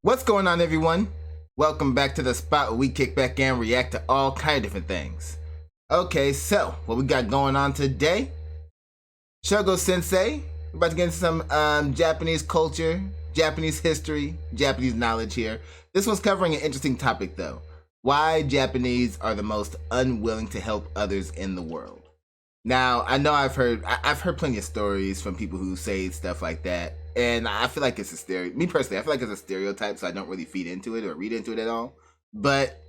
What's going on, everyone? Welcome back to the spot where we kick back and react to all kind of different things. Okay, so what we got going on today? Shogo Sensei. We're about to get into some Japanese culture, Japanese history, Japanese knowledge here. This one's covering an interesting topic though. Why Japanese are the most unwilling to help others in the world. Now, I know I've heard plenty of stories from people who say stuff like that, and I feel like it's a stereotype. Me personally, I feel like it's a stereotype, so I don't really feed into it or read into it at all. But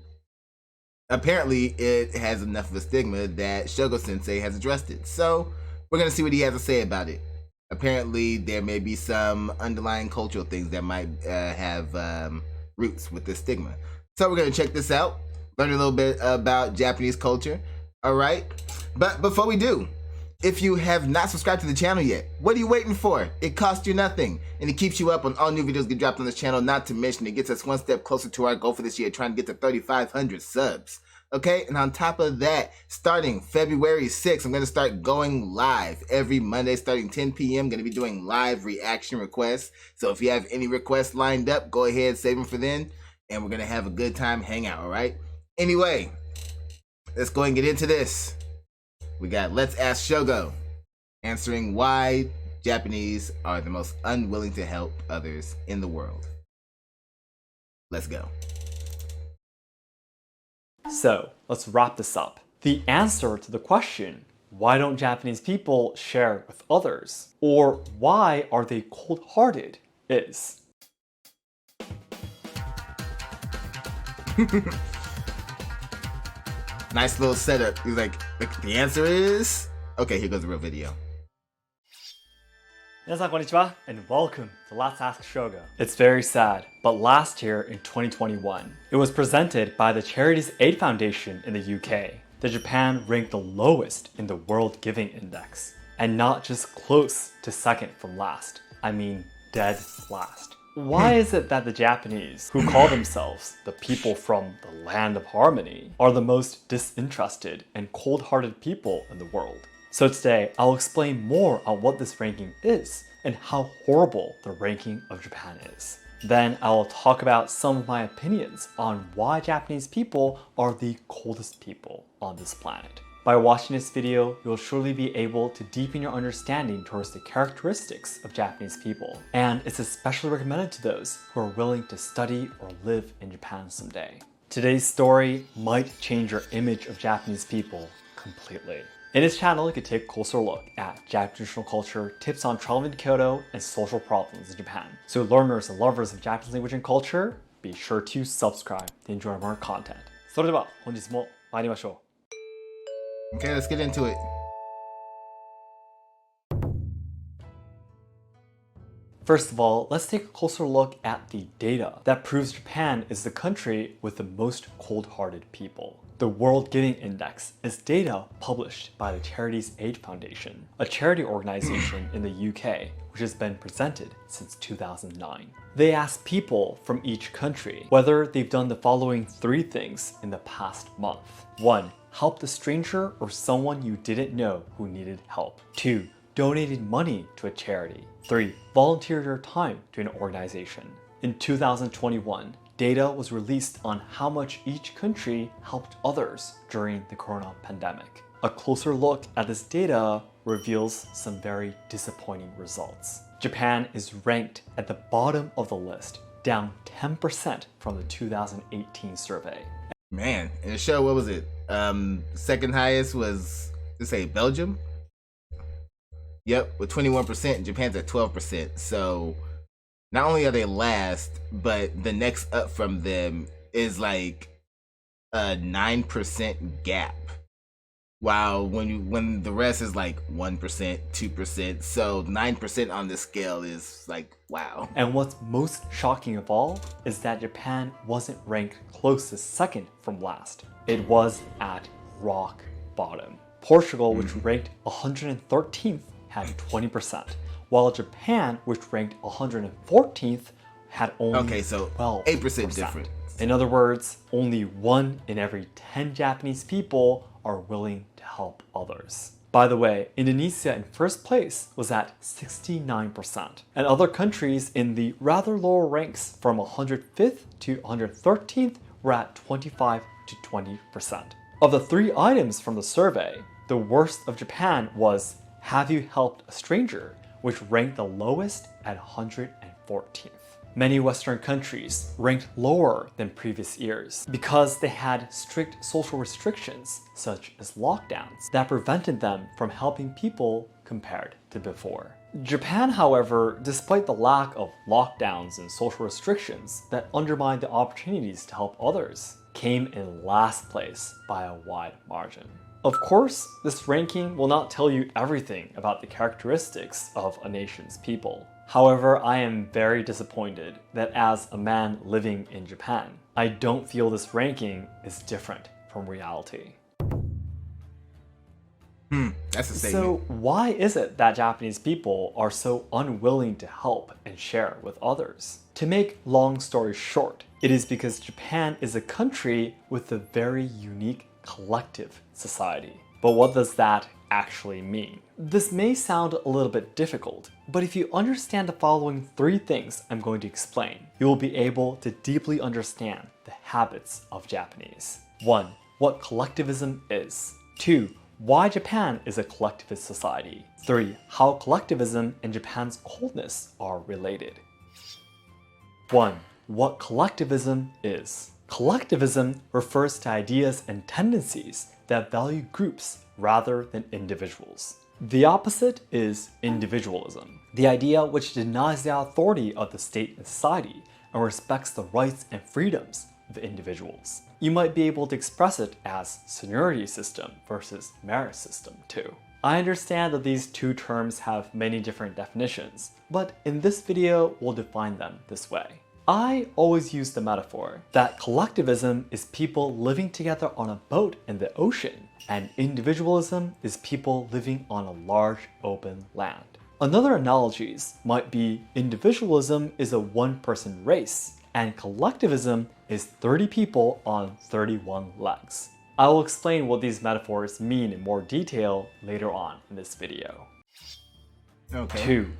apparently, it has enough of a stigma that Shogo Sensei has addressed it. So we're gonna see what he has to say about it. Apparently, there may be some underlying cultural things that might have roots with this stigma. So we're gonna check this out, learn a little bit about Japanese culture. All right. But before we do, if you have not subscribed to the channel yet, what are you waiting for? It costs you nothing, and it keeps you up on all new videos get dropped on this channel, not to mention it gets us one step closer to our goal for this year, trying to get to 3,500 subs. Okay, and on top of that, starting February 6th, I'm going to start going live every Monday starting 10 p.m. I'm going to be doing live reaction requests. So if you have any requests lined up, go ahead, save them for then, and we're going to have a good time hang out, all right? Anyway, let's go and get into this. We got Let's Ask Shogo, answering why Japanese are the most unwilling to help others in the world. Let's go. So, let's wrap this up. The answer to the question, why don't Japanese people share with others? Or why are they cold-hearted? Is nice little setup. He's like, the answer is... Okay, here goes the real video. 皆さんこんにちは and welcome to Let's Ask Shogo. It's very sad, but last year in 2021, it was presented by the Charities Aid Foundation in the UK that Japan ranked the lowest in the World Giving Index, and not just close to second from last, I mean dead last. Why is it that the Japanese, who call themselves the people from the land of harmony, are the most disinterested and cold-hearted people in the world? So today, I'll explain more on what this ranking is and how horrible the ranking of Japan is. Then I will talk about some of my opinions on why Japanese people are the coldest people on this planet. By watching this video, you'll surely be able to deepen your understanding towards the characteristics of Japanese people. And it's especially recommended to those who are willing to study or live in Japan someday. Today's story might change your image of Japanese people completely. In this channel, you can take a closer look at Japanese traditional culture, tips on traveling to Kyoto, and social problems in Japan. So learners and lovers of Japanese language and culture, be sure to subscribe to enjoy more content. それでは本日も参りましょう。Okay, let's get into it. First of all, let's take a closer look at the data that proves Japan is the country with the most cold-hearted people. The World Giving Index is data published by the Charities Aid Foundation, a charity organization in the UK which has been presented since 2009. They asked people from each country whether they've done the following 3 things in the past month. 1. Helped a stranger or someone you didn't know who needed help. 2. Donated money to a charity. 3. Volunteered your time to an organization. In 2021, data was released on how much each country helped others during the corona pandemic. A closer look at this data reveals some very disappointing results. Japan is ranked at the bottom of the list, down 10% from the 2018 survey. Man, in the show, what was it? Second highest was, let's say, Belgium? Yep, with 21%, Japan's at 12%. So not only are they last, but the next up from them is like a 9% gap. While when the rest is like 1%, 2%, so 9% on this scale is like, wow. And what's most shocking of all is that Japan wasn't ranked close to second from last. It was at rock bottom. Portugal, which ranked 113th, had 20%, while Japan, which ranked 114th, had only 8% different. In other words, only 1 in every 10 Japanese people are willing to help others. By the way, Indonesia in first place was at 69%, and other countries in the rather lower ranks from 105th to 113th were at 25 to 20%. Of the 3 items from the survey, the worst of Japan was "Have you helped a stranger?", which ranked the lowest at 114th. Many Western countries ranked lower than previous years because they had strict social restrictions, such as lockdowns, that prevented them from helping people compared to before. Japan, however, despite the lack of lockdowns and social restrictions that undermined the opportunities to help others, came in last place by a wide margin. Of course, this ranking will not tell you everything about the characteristics of a nation's people. However, I am very disappointed that as a man living in Japan, I don't feel this ranking is different from reality. That's a statement. So why is it that Japanese people are so unwilling to help and share with others? To make long story short, it is because Japan is a country with a very unique collective society. But what does that actually mean? This may sound a little bit difficult, but if you understand the following 3 things I'm going to explain, you will be able to deeply understand the habits of Japanese. 1. What collectivism is. 2. Why Japan is a collectivist society. 3. How collectivism and Japan's coldness are related. 1. What collectivism is. Collectivism refers to ideas and tendencies that value groups rather than individuals. The opposite is individualism, the idea which denies the authority of the state and society and respects the rights and freedoms of individuals. You might be able to express it as seniority system versus merit system too. I understand that these 2 terms have many different definitions, but in this video we'll define them this way. I always use the metaphor that collectivism is people living together on a boat in the ocean, and individualism is people living on a large open land. Another analogies might be individualism is a 1-person race, and collectivism is 30 people on 31 legs. I will explain what these metaphors mean in more detail later on in this video. Okay. 2.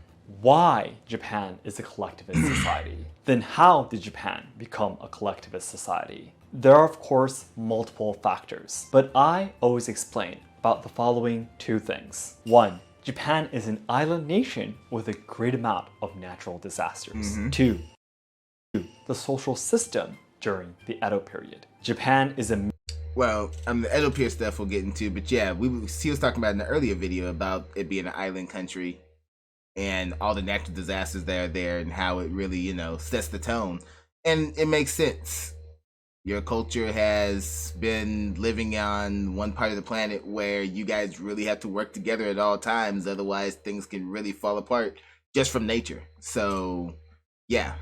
Why Japan is a collectivist society. Then how did Japan become a collectivist society? There are of course multiple factors, but I always explain about the following 2 things. 1. Japan is an island nation with a great amount of natural disasters. 2. The social system during the Edo period. Japan is a... Well, the Edo period stuff we'll get into, but yeah, he was talking about in the earlier video about it being an island country and all the natural disasters that are there and how it really, sets the tone. And it makes sense. Your culture has been living on one part of the planet where you guys really have to work together at all times, otherwise things can really fall apart just from nature. So, yeah,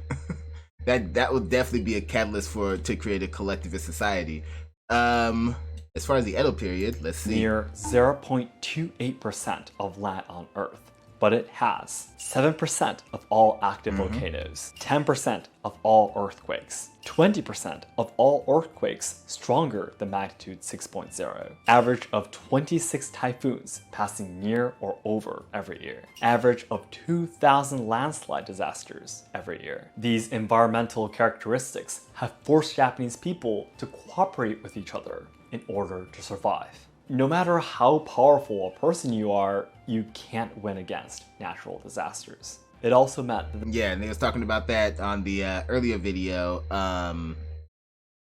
that would definitely be a catalyst to create a collectivist society. As far as the Edo period, let's see. Near 0.28% of land on Earth, but it has 7% of all active volcanoes, 10% of all earthquakes, 20% of all earthquakes stronger than magnitude 6.0, average of 26 typhoons passing near or over every year, average of 2,000 landslide disasters every year. These environmental characteristics have forced Japanese people to cooperate with each other in order to survive. No matter how powerful a person you are, you can't win against natural disasters. It also meant that... Yeah, and they was talking about that on the earlier video,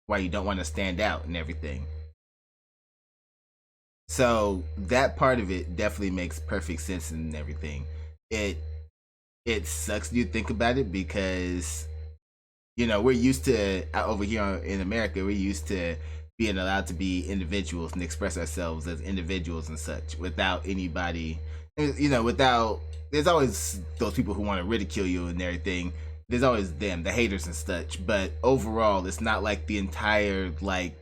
why you don't want to stand out and everything. So that part of it definitely makes perfect sense and everything. It sucks when you think about it because, we're used to, over here in America, we're used to being allowed to be individuals and express ourselves as individuals and such without anybody, there's always those people who want to ridicule you and everything. There's always them, the haters and such, but overall it's not like the entire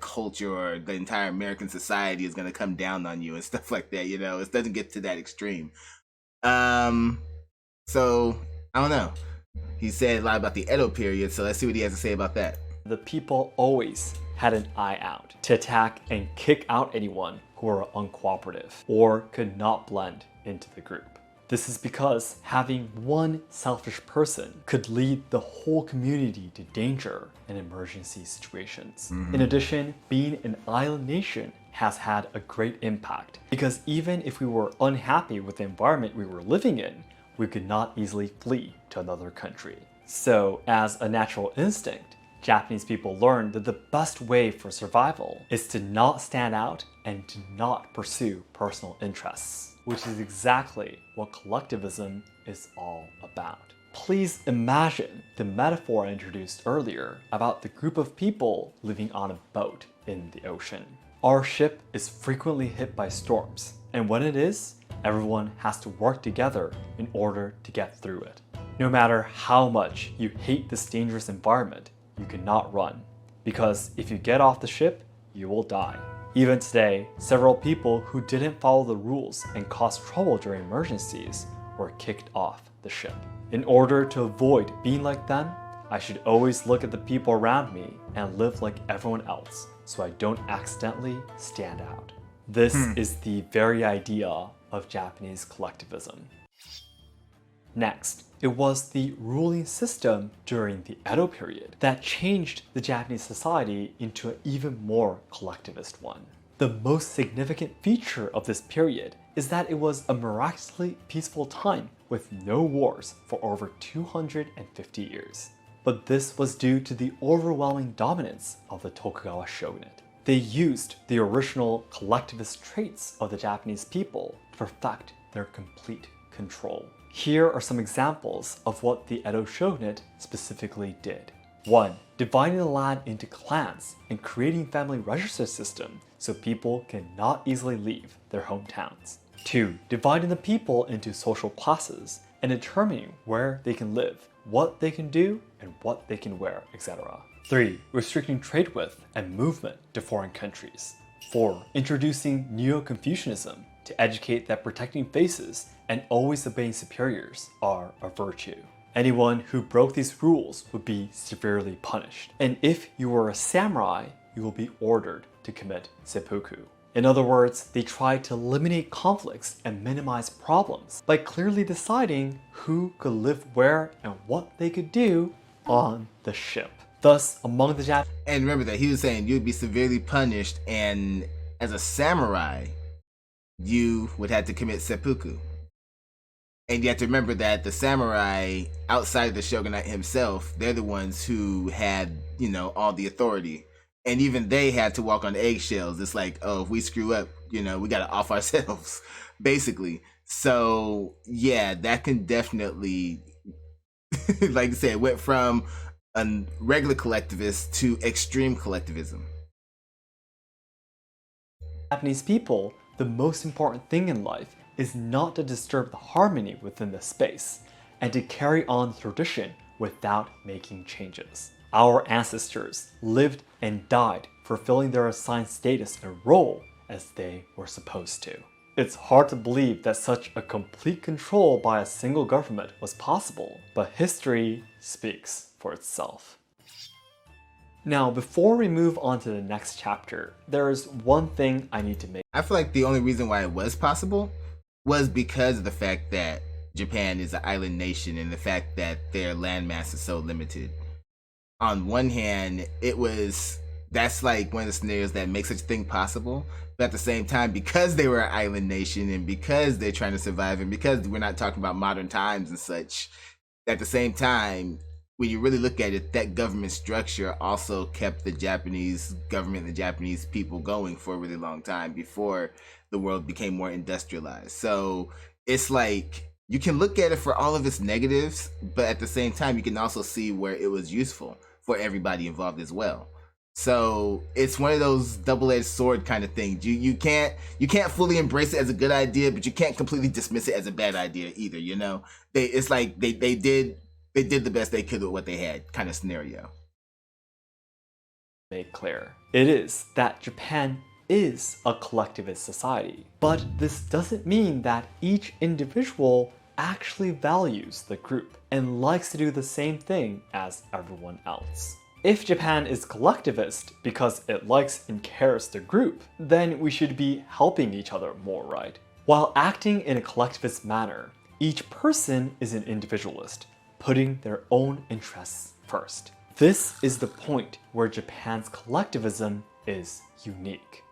culture or the entire American society is going to come down on you and stuff like that. It doesn't get to that extreme. So I don't know. He said a lot about the Edo period, so let's see what he has to say about that. The people always had an eye out to attack and kick out anyone who were uncooperative or could not blend into the group. This is because having one selfish person could lead the whole community to danger in emergency situations. In addition, being an island nation has had a great impact because even if we were unhappy with the environment we were living in, we could not easily flee to another country. So, as a natural instinct, Japanese people learned that the best way for survival is to not stand out and to not pursue personal interests, which is exactly what collectivism is all about. Please imagine the metaphor I introduced earlier about the group of people living on a boat in the ocean. Our ship is frequently hit by storms, and when it is, everyone has to work together in order to get through it. No matter how much you hate this dangerous environment, you cannot run, because if you get off the ship, you will die. Even today, several people who didn't follow the rules and caused trouble during emergencies were kicked off the ship. In order to avoid being like them, I should always look at the people around me and live like everyone else so I don't accidentally stand out. This is the very idea of Japanese collectivism. Next, it was the ruling system during the Edo period that changed the Japanese society into an even more collectivist one. The most significant feature of this period is that it was a miraculously peaceful time with no wars for over 250 years. But this was due to the overwhelming dominance of the Tokugawa shogunate. They used the original collectivist traits of the Japanese people to perfect their complete control. Here are some examples of what the Edo shogunate specifically did. 1. Dividing the land into clans and creating family register system so people cannot easily leave their hometowns. 2. Dividing the people into social classes and determining where they can live, what they can do, and what they can wear, etc. 3. Restricting trade with and movement to foreign countries. 4. Introducing Neo-Confucianism to educate that protecting faces and always obeying superiors are a virtue. Anyone who broke these rules would be severely punished. And if you were a samurai, you will be ordered to commit seppuku. In other words, they tried to eliminate conflicts and minimize problems by clearly deciding who could live where and what they could do on the ship. Thus, among the Japanese... And remember that he was saying you'd be severely punished, and as a samurai, you would have to commit seppuku. And you have to remember that the samurai, outside of the shogunate himself, they're the ones who had, all the authority. And even they had to walk on eggshells. It's like, oh, if we screw up, we got to off ourselves, basically. So, yeah, that can definitely, like I said, went from a regular collectivist to extreme collectivism. Japanese people, the most important thing in life is not to disturb the harmony within the space and to carry on the tradition without making changes. Our ancestors lived and died fulfilling their assigned status and role as they were supposed to. It's hard to believe that such a complete control by a single government was possible, but history speaks for itself. Now, before we move on to the next chapter, there is one thing I need to make. I feel like the only reason why it was possible was because of the fact that Japan is an island nation and the fact that their landmass is so limited. On one hand, that's like one of the scenarios that makes such a thing possible. But at the same time, because they were an island nation and because they're trying to survive and because we're not talking about modern times and such, at the same time, when you really look at it, that government structure also kept the Japanese government and the Japanese people going for a really long time before the world became more industrialized. So it's like, you can look at it for all of its negatives, but at the same time, you can also see where it was useful for everybody involved as well. So it's one of those double-edged sword kind of things. You can't fully embrace it as a good idea, but you can't completely dismiss it as a bad idea either. It's like they did the best they could with what they had, kind of scenario. Make clear. It is that Japan is a collectivist society, but this doesn't mean that each individual actually values the group and likes to do the same thing as everyone else. If Japan is collectivist because it likes and cares the group, then we should be helping each other more, right? While acting in a collectivist manner, each person is an individualist, putting their own interests first. This is the point where Japan's collectivism is unique.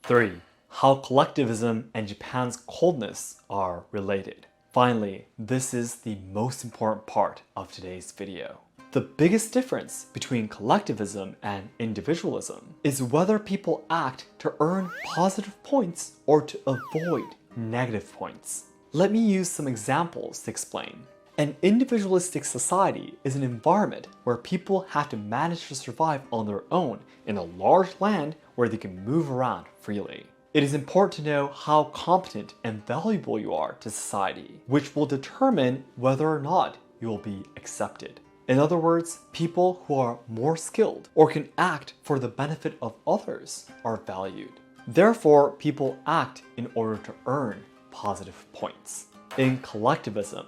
3. How collectivism and Japan's coldness are related. Finally, this is the most important part of today's video. The biggest difference between collectivism and individualism is whether people act to earn positive points or to avoid negative points. Let me use some examples to explain. An individualistic society is an environment where people have to manage to survive on their own in a large land where they can move around freely. It is important to know how competent and valuable you are to society, which will determine whether or not you will be accepted. In other words, people who are more skilled or can act for the benefit of others are valued. Therefore, people act in order to earn positive points. In collectivism,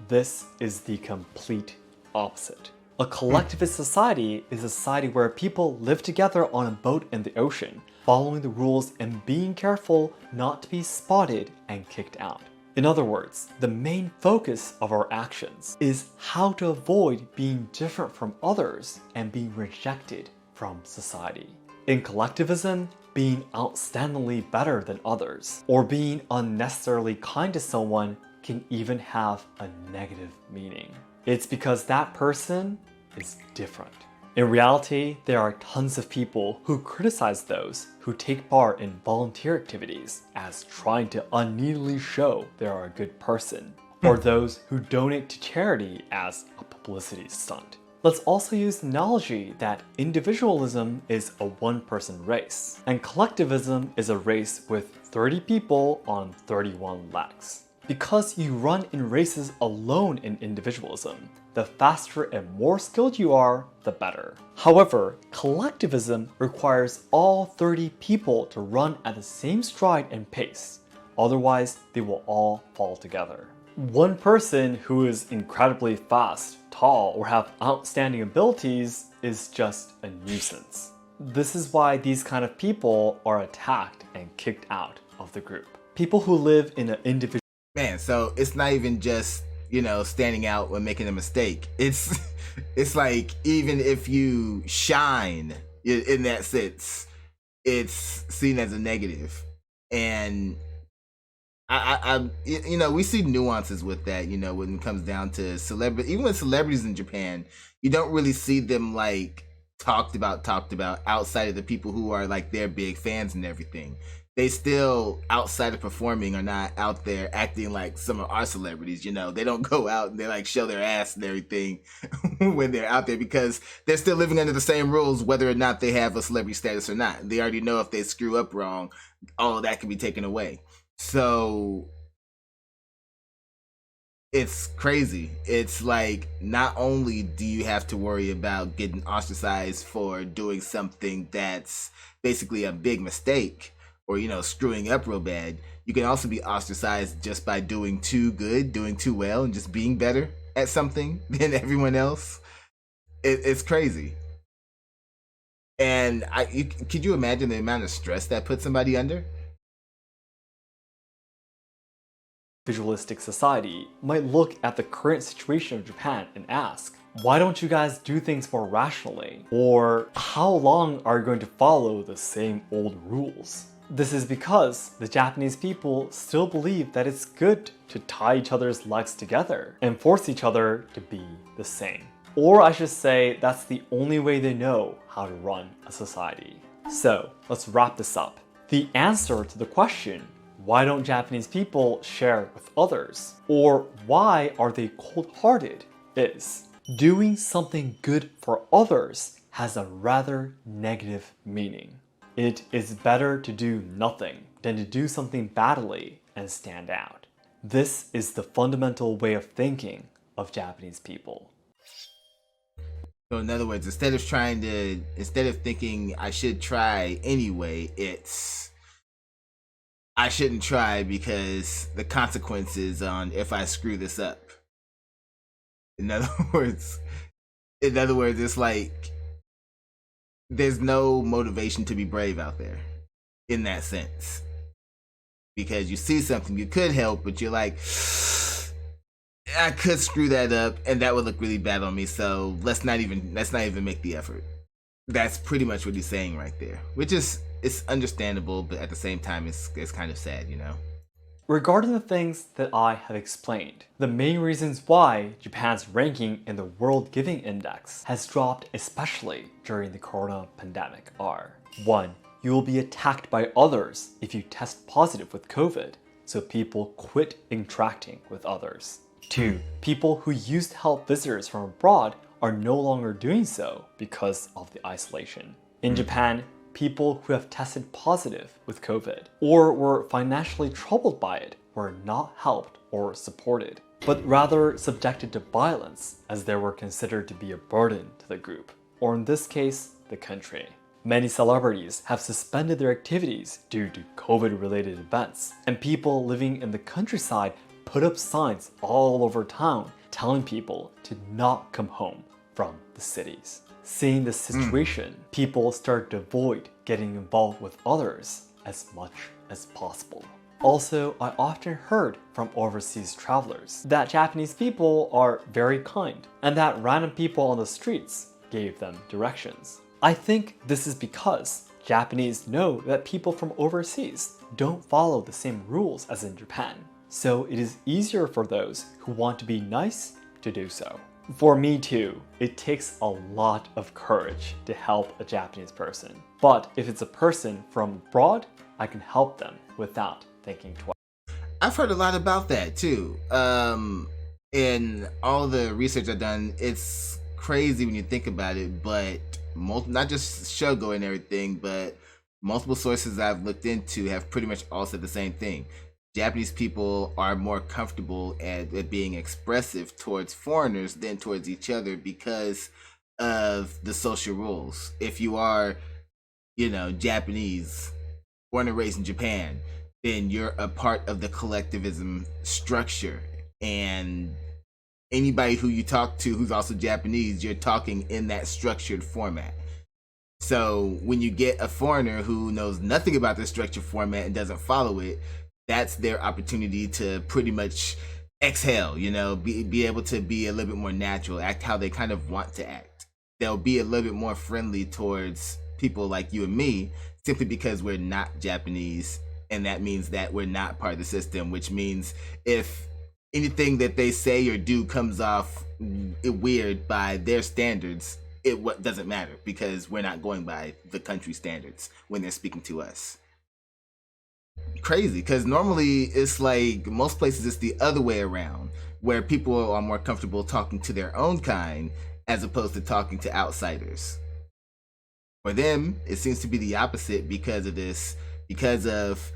this is the complete opposite. A collectivist society is a society where people live together on a boat in the ocean, following the rules and being careful not to be spotted and kicked out. In other words, the main focus of our actions is how to avoid being different from others and being rejected from society. In collectivism, being outstandingly better than others or being unnecessarily kind to someone can even have a negative meaning. It's because that person is different. In reality, there are tons of people who criticize those who take part in volunteer activities as trying to unneedily show they are a good person, or those who donate to charity as a publicity stunt. Let's also use the analogy that individualism is a one-person race, and collectivism is a race with 30 people on 31 legs. Because you run in races alone in individualism, the faster and more skilled you are, the better. However, collectivism requires all 30 people to run at the same stride and pace, otherwise they will all fall together. One person who is incredibly fast, tall, or have outstanding abilities is just a nuisance. This is why these kind of people are attacked and kicked out of the group. People who live in an individual Man, so it's not even just, standing out when making a mistake. It's like, even if you shine in that sense, it's seen as a negative. And we see nuances with that, when it comes down to celebrity, even with celebrities in Japan, you don't really see them like talked about outside of the people who are like their big fans and everything. They still, outside of performing, are not out there acting like some of our celebrities. They don't go out and they like show their ass and everything when they're out there, because they're still living under the same rules whether or not they have a celebrity status or not. They already know if they screw up wrong, all of that can be taken away. So it's crazy. It's like, not only do you have to worry about getting ostracized for doing something that's basically a big mistake, or screwing up real bad, you can also be ostracized just by doing too good, doing too well, and just being better at something than everyone else. It's crazy. And could you imagine the amount of stress that puts somebody under? Individualistic society might look at the current situation of Japan and ask, why don't you guys do things more rationally? Or how long are you going to follow the same old rules? This is because the Japanese people still believe that it's good to tie each other's legs together and force each other to be the same. Or I should say, that's the only way they know how to run a society. So let's wrap this up. The answer to the question, why don't Japanese people share with others? Or why are they cold-hearted? Is doing something good for others has a rather negative meaning. It is better to do nothing than to do something badly and stand out. This is the fundamental way of thinking of Japanese people. So in other words, instead of thinking I should try anyway, it's I shouldn't try because the consequences on if I screw this up. In other words, In other words, it's like there's no motivation to be brave out there in that sense. Because you see something you could help, but you're like, I could screw that up and that would look really bad on me, so let's not even make the effort. That's pretty much what he's saying right there. Which is, it's understandable, but at the same time it's kind of sad, you know? Regarding the things that I have explained, the main reasons why Japan's ranking in the World Giving Index has dropped, especially during the corona pandemic, are 1. You will be attacked by others if you test positive with COVID, so people quit interacting with others. 2. People who used to help visitors from abroad are no longer doing so because of the isolation. In Japan, people who have tested positive with COVID or were financially troubled by it were not helped or supported, but rather subjected to violence as they were considered to be a burden to the group, or in this case, the country. Many celebrities have suspended their activities due to COVID-related events, and people living in the countryside put up signs all over town telling people to not come home from the cities. Seeing the situation, people start to avoid getting involved with others as much as possible. Also, I often heard from overseas travelers that Japanese people are very kind and that random people on the streets gave them directions. I think this is because Japanese know that people from overseas don't follow the same rules as in Japan, so it is easier for those who want to be nice to do so. For me too, it takes a lot of courage to help a Japanese person. But if it's a person from abroad, I can help them without thinking twice. I've heard a lot about that too. In all the research I've done, it's crazy when you think about it, but not just Shogo and everything, but multiple sources I've looked into have pretty much all said the same thing. Japanese people are more comfortable at being expressive towards foreigners than towards each other because of the social rules. If you are, Japanese, born and raised in Japan, then you're a part of the collectivism structure. And anybody who you talk to who's also Japanese, you're talking in that structured format. So when you get a foreigner who knows nothing about the structured format and doesn't follow it, that's their opportunity to pretty much exhale, be able to be a little bit more natural, act how they kind of want to act. They'll be a little bit more friendly towards people like you and me simply because we're not Japanese, and that means that we're not part of the system, which means if anything that they say or do comes off weird by their standards, it doesn't matter because we're not going by the country standards when they're speaking to us. Crazy, because normally it's like most places it's the other way around, where people are more comfortable talking to their own kind as opposed to talking to outsiders. For them, it seems to be the opposite because of this, because of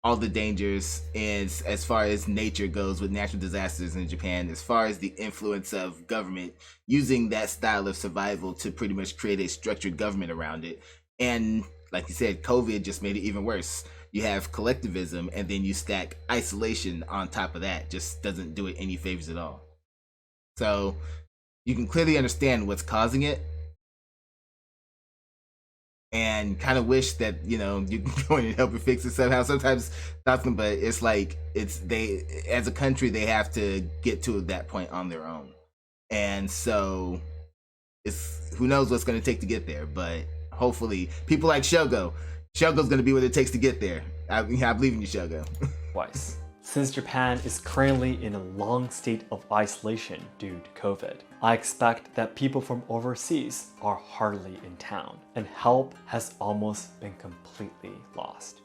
all the dangers, and as far as nature goes with natural disasters in Japan, as far as the influence of government using that style of survival to pretty much create a structured government around it. And like you said, COVID just made it even worse. You have collectivism, and then you stack isolation on top of that. Just doesn't do it any favors at all. So you can clearly understand what's causing it, and kind of wish that you can go in and help it fix it somehow. Sometimes nothing, but it's like they as a country they have to get to that point on their own, and so it's who knows what's going to take to get there. But hopefully, people like Shogo's going to be what it takes to get there. I believe in you, Shogo. Twice. Since Japan is currently in a long state of isolation due to COVID, I expect that people from overseas are hardly in town, and help has almost been completely lost.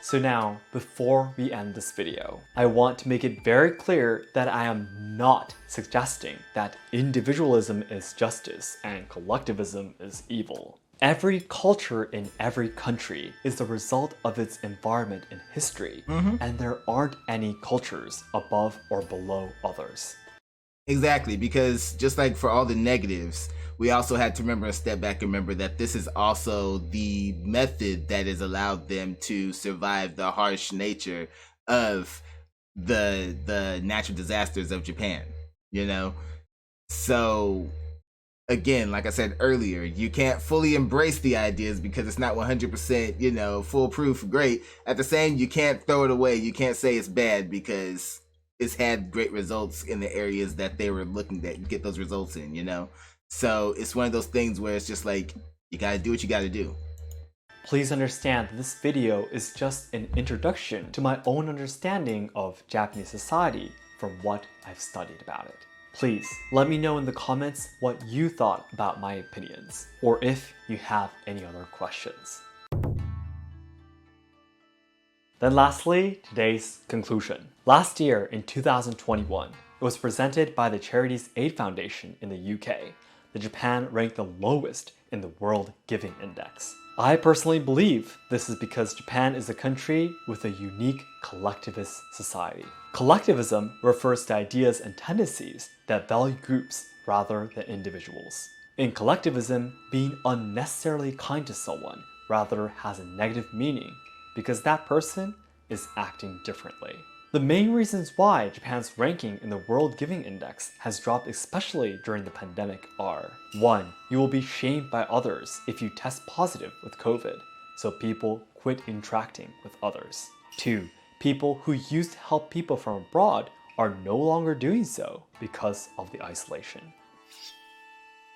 So now, before we end this video, I want to make it very clear that I am not suggesting that individualism is justice and collectivism is evil. Every culture in every country is the result of its environment and history, and there aren't any cultures above or below others. Exactly, because just like for all the negatives, we also had to remember and step back and remember that this is also the method that has allowed them to survive the harsh nature of the natural disasters of Japan. So again, like I said earlier, you can't fully embrace the ideas because it's not 100%, foolproof, great. At the same, you can't throw it away. You can't say it's bad because it's had great results in the areas that they were looking to get those results in. So it's one of those things where it's just like, you gotta do what you gotta do. Please understand that this video is just an introduction to my own understanding of Japanese society from what I've studied about it. Please let me know in the comments what you thought about my opinions, or if you have any other questions. Then lastly, today's conclusion. Last year in 2021, it was presented by the Charities Aid Foundation in the UK that Japan ranked the lowest in the World Giving Index. I personally believe this is because Japan is a country with a unique collectivist society. Collectivism refers to ideas and tendencies that value groups rather than individuals. In collectivism, being unnecessarily kind to someone rather has a negative meaning because that person is acting differently. The main reasons why Japan's ranking in the World Giving Index has dropped especially during the pandemic are: 1. You will be shamed by others if you test positive with COVID, so people quit interacting with others. 2. People who used to help people from abroad are no longer doing so because of the isolation.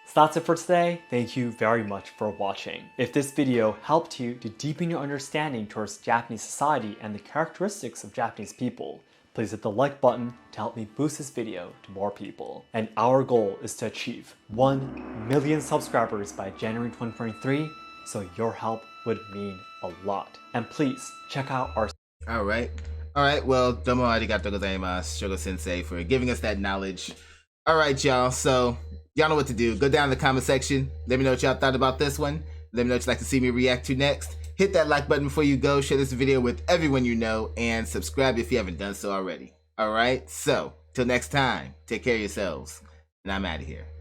So that's it for today. Thank you very much for watching. If this video helped you to deepen your understanding towards Japanese society and the characteristics of Japanese people, please hit the like button to help me boost this video to more people. And our goal is to achieve 1 million subscribers by January 2023, so your help would mean a lot. And please check out our... Alright, well, domo arigatou gozaimasu, Shogo Sensei, for giving us that knowledge. Alright, y'all, so y'all know what to do. Go down in the comment section. Let me know what y'all thought about this one. Let me know what you'd like to see me react to next. Hit that like button before you go. Share this video with everyone you know. And subscribe if you haven't done so already. Alright, so till next time, take care of yourselves. And I'm out of here.